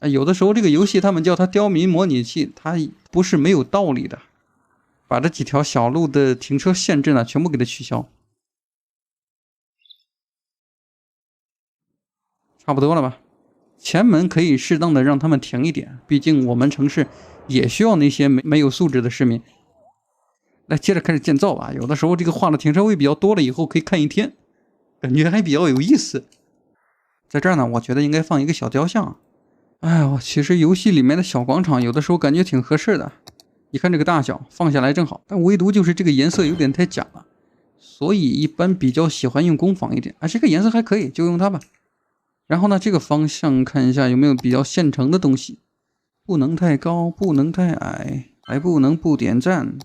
有的时候这个遊戲他們叫它刁民模擬器，它不是沒有道理的。把這幾條小路的停車限制呢，全部給它取消。差不多了吧？前門可以適當的讓他們停一點，畢竟我們城市也需要那些沒有素質的市民。來，接着開始建造吧。有的時候這個畫的停車位比較多了以後，可以看一天，感覺還比較有意思。在這兒呢，我覺得應該放一個小雕像。哎呦，其實遊戲裡面的小廣場有的時候感覺挺合適的。你看這個大小放下來正好，但唯獨就是這個顏色有點太假了，所以一般比較喜歡用工坊一點。這個顏色還可以，就用它吧。然後呢，這個方向看一下有沒有比較現成的東西，不能太高，不能太矮，還不能不點讚。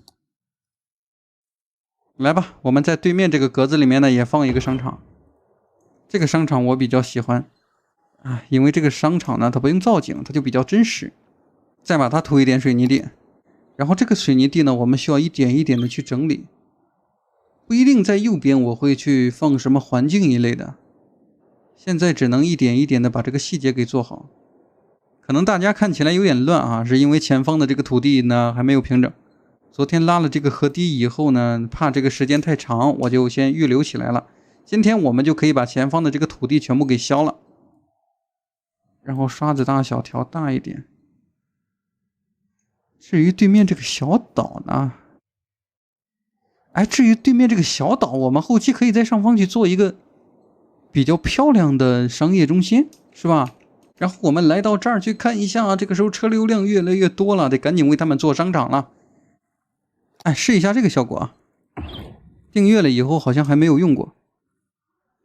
來吧，我們在對面這個格子裡面呢也放一個商場。這個商場我比較喜歡因為這個商場呢它不用造景，它就比較真實。再把它塗一點水泥地。然後這個水泥地呢，我們需要一點一點的去整理，不一定在右邊我會去放什麼環境一類的，現在只能一點一點的把這個細節給做好。可能大家看起來有點亂是因為前方的這個土地呢還沒有平整。昨天拉了這個河堤以後呢，怕這個時間太長，我就先預留起來了。今天我們就可以把前方的這個土地全部給削了，然後刷子大小調大一點。至於對面這個小島呢，至於對面這個小島，我們後期可以在上方去做一個比較漂亮的商業中心，是吧？然後我們來到這兒去看一下，這個時候車流量越來越多了，得趕緊為他們做商場了。試一下這個效果訂閱了以後好像還沒有用過。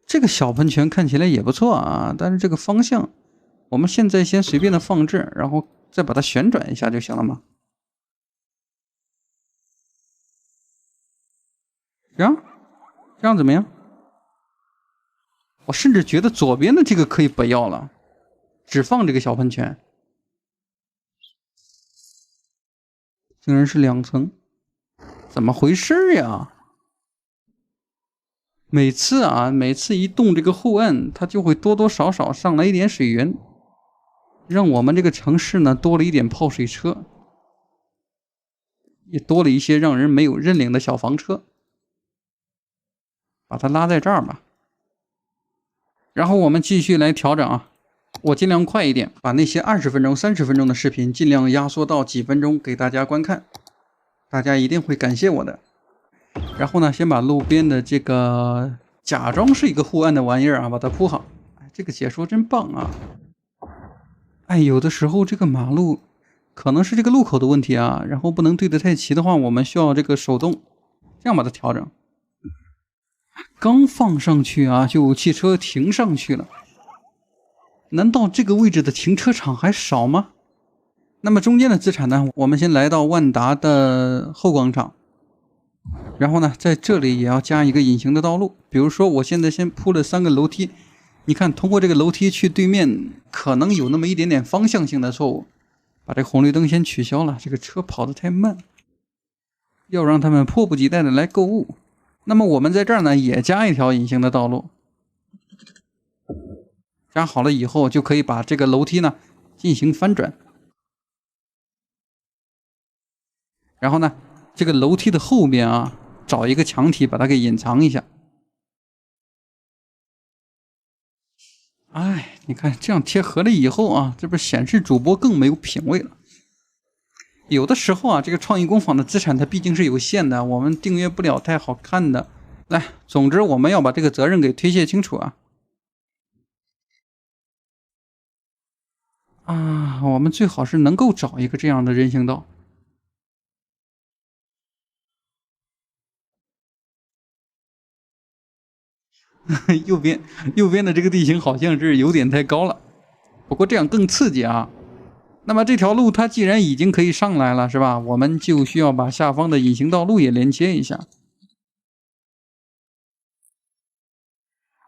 這個小噴泉看起來也不錯但是這個方向，我們現在先隨便的放置，然後再把它旋轉一下就行了嘛。這樣怎麼樣？我甚至覺得左邊的這個可以不要了，只放這個小噴泉。竟然是2層，怎麼回事呀？每次一動這個後岸，它就會多多少少上來一點水源，讓我們這個城市呢多了一點泡水車，也多了一些讓人沒有認領的小房車。把它拉在這兒吧，然後我們繼續來調整我盡量快一點，把那些20分鐘、30分鐘的視頻盡量壓縮到幾分鐘給大家觀看，大家一定會感謝我的。然後呢，先把路邊的這個假裝是一個護岸的玩意兒把它鋪好。這個解說真棒有的時候這個馬路可能是這個路口的問題然後不能對得太齊的話，我們需要這個手動這樣把它調整。剛放上去就有汽車停上去了，難道這個位置的停車場還少嗎？那麼中間的資產呢，我們先來到萬達的後廣場，然後呢在這裡也要加一個隱形的道路。比如說我現在先鋪了3個樓梯，你看通過這個樓梯去對面可能有那麼一點點方向性的錯誤，把這個紅綠燈先取消了，這個車跑得太慢，要讓他們迫不及待的來購物。那麼我們在這兒呢也加一條隱形的道路，加好了以後就可以把這個樓梯呢進行翻轉，然後呢這個樓梯的後邊找一個牆體把它給隱藏一下。你看這樣貼合了以後這不是顯示主播更沒有品位了。有的時候這個創意工坊的資產它畢竟是有限的，我們訂閱不了太好看的。來，總之我們要把這個責任給推卸清楚我們最好是能夠找一個這樣的人行道。右邊的這個地形好像是有點太高了，不過這樣更刺激那麼這條路它既然已經可以上來了，是吧？我們就需要把下方的隱形道路也連接一下。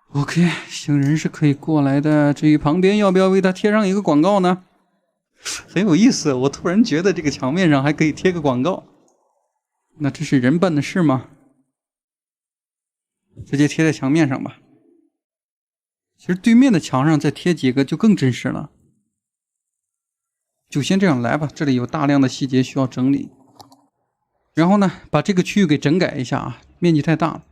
OK， 行人是可以過來的。至於旁邊要不要為它貼上一個廣告呢？很有意思，我突然覺得這個牆面上還可以貼個廣告。那這是人辦的事嗎？直接貼在牆面上吧。其實對面的牆上再貼幾個就更真實了。就先這樣來吧，這裡有大量的細節需要整理。然後呢，把這個區域給整改一下啊，面積太大了。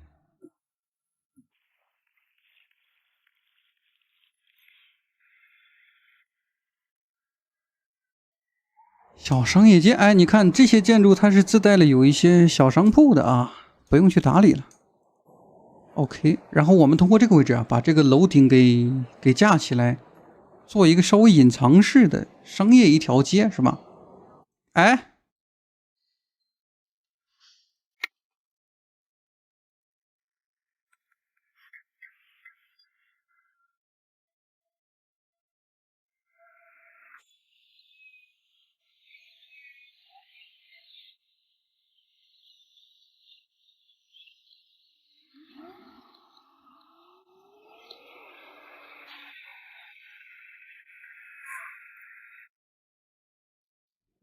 小商業街，哎，你看这些建築它是自带了有一些小商鋪的啊，不用去打理了。OK， 然後我們通過這個位置啊，把這個樓頂給架起來，做一個稍微隱藏式的商業一條街，是吧？哎。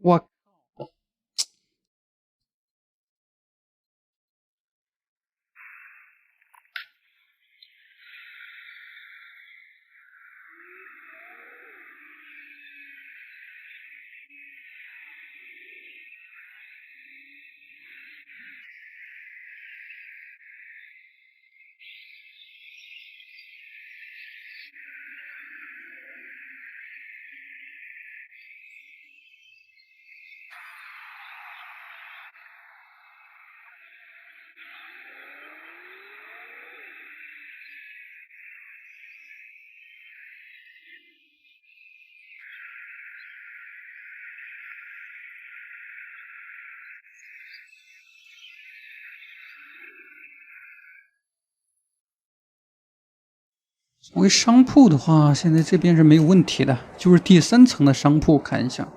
我作為商鋪的話，現在這邊是沒有問題的，就是第3層的商鋪看一下。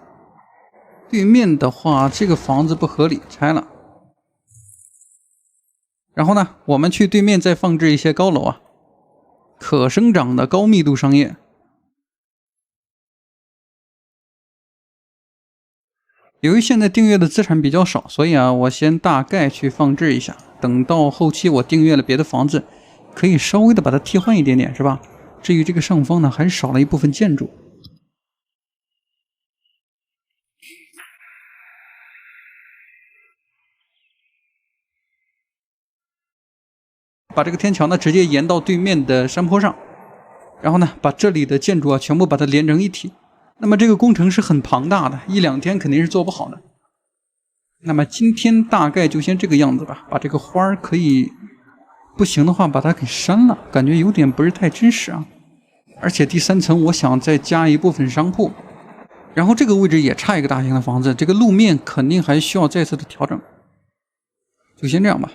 對面的話，這個房子不合理，拆了。然後呢，我們去對面再放置一些高樓啊，可生長的高密度商業。由於現在訂閱的資產比較少，所以啊，我先大概去放置一下，等到後期我訂閱了別的房子，可以稍微的把它替換一點點，是吧？至於這個上方呢，還是少了一部分建築。把這個天橋呢直接延到對面的山坡上，然後呢把這裡的建築啊全部把它連成一體。那麼這個工程是很龐大的，1、2天肯定是做不好的。那麼今天大概就先這個樣子吧，把這個花可以，不行的話把它給刪了，感覺有點不是太真實啊。而且第3層我想再加一部分商鋪，然後這個位置也差一個大型的房子，這個路面肯定還需要再次的調整，就先這樣吧。